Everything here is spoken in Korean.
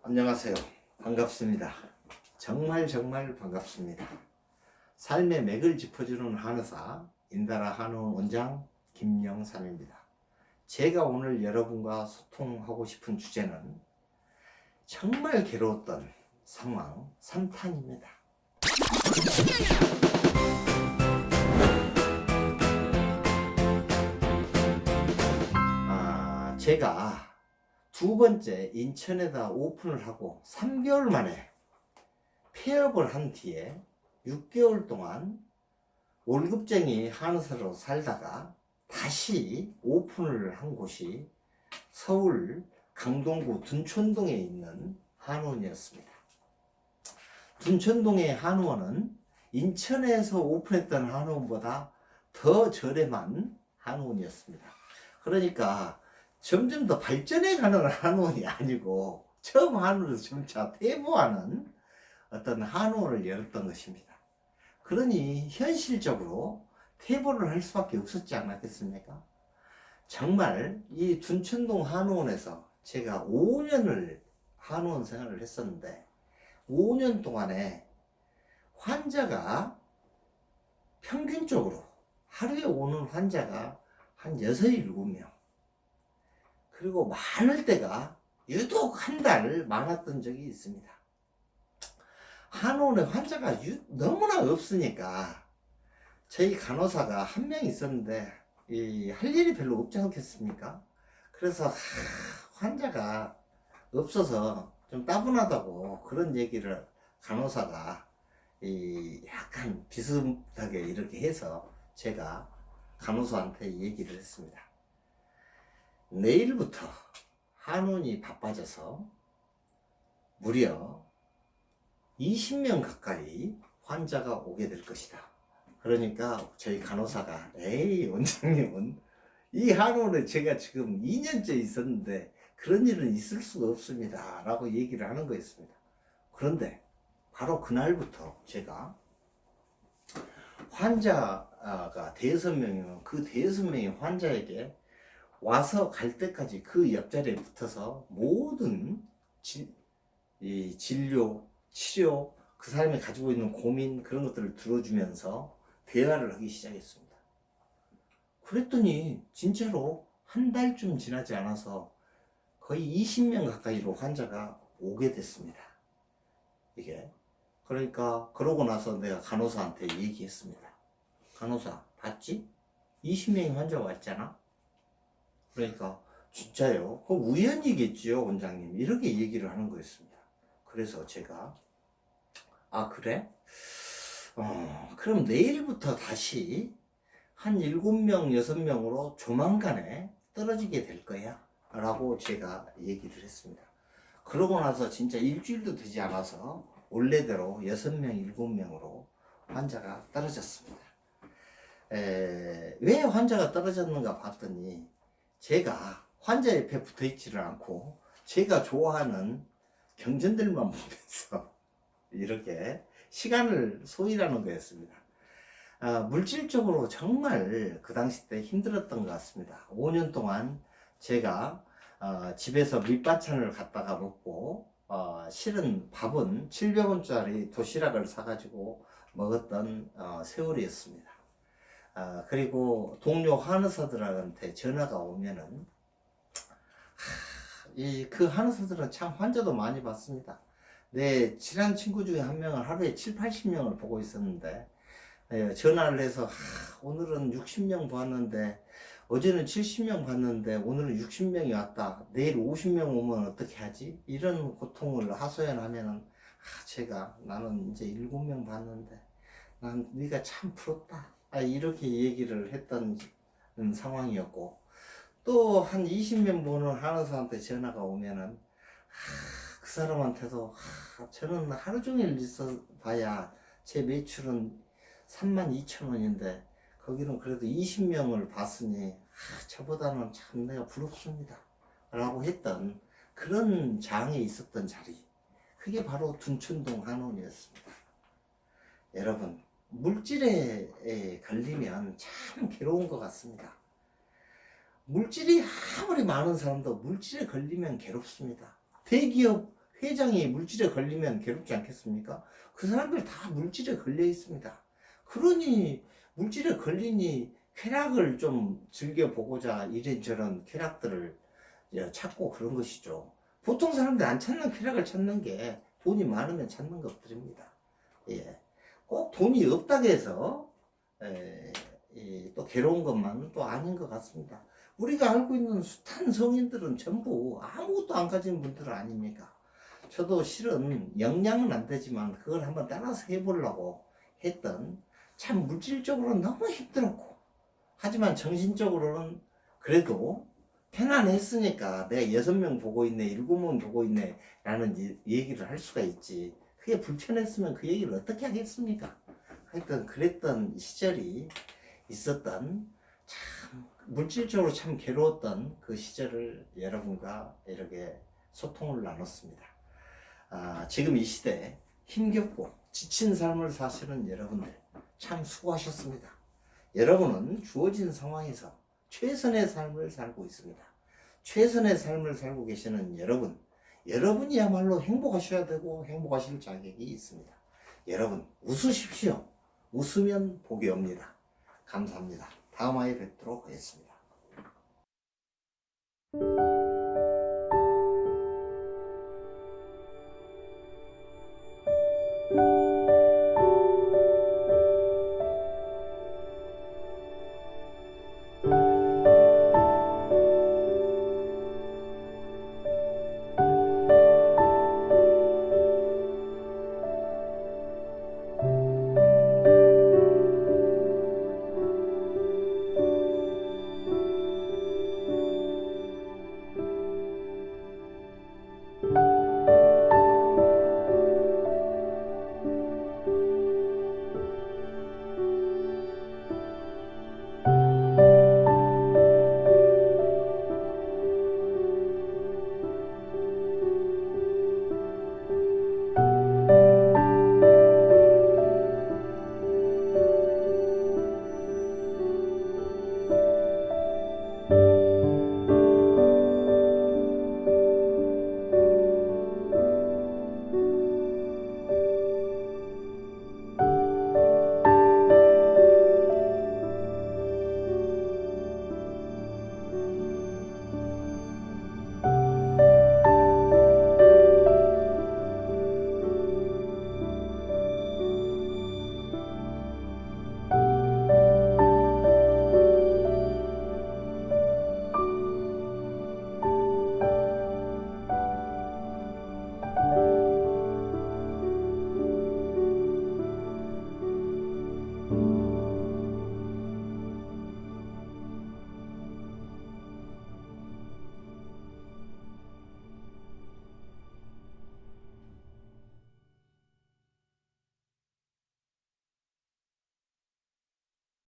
안녕하세요. 반갑습니다. 정말 반갑습니다. 삶의 맥을 짚어주는 한의사 인다라 한의 원장 김영삼입니다. 제가 오늘 여러분과 소통하고 싶은 주제는 정말 괴로웠던 상황 3탄입니다. 제가 두 번째 인천에다 오픈을 하고 3개월 만에 폐업을 한 뒤에 6개월 동안 월급쟁이 한의사로 살다가 다시 오픈을 한 곳이 서울 강동구 둔촌동에 있는 한의원이었습니다. 둔촌동의 한의원은 인천에서 오픈했던 한의원보다 더 저렴한 한의원이었습니다. 그러니까 점점 더 발전해가는 한의원이 아니고 처음 한의원에서 점차 퇴보하는 어떤 한의원을 열었던 것입니다. 그러니 현실적으로 퇴보를 할 수밖에 없었지 않았겠습니까? 정말 이 둔촌동 한의원에서 제가 5년을 한의원 생활을 했었는데 5년 동안에 환자가 평균적으로 하루에 오는 환자가 한 6, 7명, 그리고 많을 때가 유독 한 달 많았던 적이 있습니다. 한의원에 환자가 너무나 없으니까 저희 간호사가 한 명 있었는데 할 일이 별로 없지 않겠습니까? 그래서 환자가 없어서 좀 따분하다고 그런 얘기를 간호사가 약간 비슷하게 이렇게 해서 제가 간호사한테 얘기를 했습니다. 내일부터 한의원이 바빠져서 무려 20명 가까이 환자가 오게 될 것이다. 그러니까 저희 간호사가 에이 원장님은 이 한의원에 제가 지금 2년째 있었는데 그런 일은 있을 수가 없습니다 라고 얘기를 하는 거였습니다. 그런데 바로 그날부터 제가 환자가 대여섯 명이면 그 대여섯 명의 환자에게 와서 갈 때까지 그 옆자리에 붙어서 모든 진료, 치료, 그 사람이 가지고 있는 고민 그런 것들을 들어주면서 대화를 하기 시작했습니다. 그랬더니 진짜로 한 달쯤 지나지 않아서 거의 20명 가까이로 환자가 오게 됐습니다. 이게 그러니까 그러고 나서 내가 간호사한테 얘기했습니다. 간호사 봤지? 20명의 환자가 왔잖아. 그러니까 진짜요? 그 우연이겠지요 원장님, 이렇게 얘기를 하는 거였습니다. 그래서 제가 그래? 그럼 내일부터 다시 한 7명, 6명으로 조만간에 떨어지게 될 거야 라고 제가 얘기를 했습니다. 그러고 나서 진짜 일주일도 되지 않아서 원래대로 6명, 7명으로 환자가 떨어졌습니다. 왜 환자가 떨어졌는가 봤더니 제가 환자 옆에 붙어 있지를 않고 제가 좋아하는 경전들만 보면서 이렇게 시간을 소일하는 거였습니다. 물질적으로 정말 그 당시 때 힘들었던 것 같습니다. 5년 동안 제가 집에서 밑반찬을 갖다가 먹고 실은 밥은 700원짜리 도시락을 사가지고 먹었던 세월이었습니다. 그리고 동료 한의사들한테 전화가 오면은 그 한의사들은 참 환자도 많이 받습니다. 내 친한 친구 중에 한 명은 하루에 7, 80명을 보고 있었는데 전화를 해서 오늘은 60명 봤는데 어제는 70명 봤는데 오늘은 60명이 왔다. 내일 50명 오면 어떻게 하지? 이런 고통을 하소연하면은 나는 이제 7명 봤는데 난 네가 참 부럽다. 이렇게 얘기를 했던 상황이었고, 또 한 20명 보는 한의사한테 전화가 오면은 그 사람한테도 저는 하루 종일 있어 봐야 제 매출은 32,000원인데 거기는 그래도 20명을 봤으니 저보다는 참 내가 부럽습니다 라고 했던 그런 장에 있었던 자리, 그게 바로 둔촌동 한의원이었습니다. 여러분, 물질에 걸리면 참 괴로운 것 같습니다. 물질이 아무리 많은 사람도 물질에 걸리면 괴롭습니다. 대기업 회장이 물질에 걸리면 괴롭지 않겠습니까? 그 사람들 다 물질에 걸려 있습니다. 그러니 물질에 걸리니 쾌락을 좀 즐겨보고자 이런저런 쾌락들을 찾고 그런 것이죠. 보통 사람들이 안 찾는 쾌락을 찾는 게 돈이 많으면 찾는 것들입니다. 예. 꼭 돈이 없다고 해서 또 괴로운 것만은 또 아닌 것 같습니다. 우리가 알고 있는 숱한 성인들은 전부 아무것도 안 가진 분들 아닙니까? 저도 실은 역량은 안 되지만 그걸 한번 따라서 해보려고 했던, 참 물질적으로는 너무 힘들었고, 하지만 정신적으로는 그래도 편안했으니까 내가 6명 보고 있네, 7명 보고 있네 라는 얘기를 할 수가 있지. 그게 불편했으면 그 얘기를 어떻게 하겠습니까? 하여튼 그랬던 시절이 있었던, 참 물질적으로 참 괴로웠던 그 시절을 여러분과 이렇게 소통을 나눴습니다. 지금 이 시대에 힘겹고 지친 삶을 사시는 여러분들 참 수고하셨습니다. 여러분은 주어진 상황에서 최선의 삶을 살고 있습니다. 최선의 삶을 살고 계시는 여러분, 여러분이야말로 행복하셔야 되고 행복하실 자격이 있습니다. 여러분 웃으십시오. 웃으면 복이 옵니다. 감사합니다. 다음 화에 뵙도록 하겠습니다.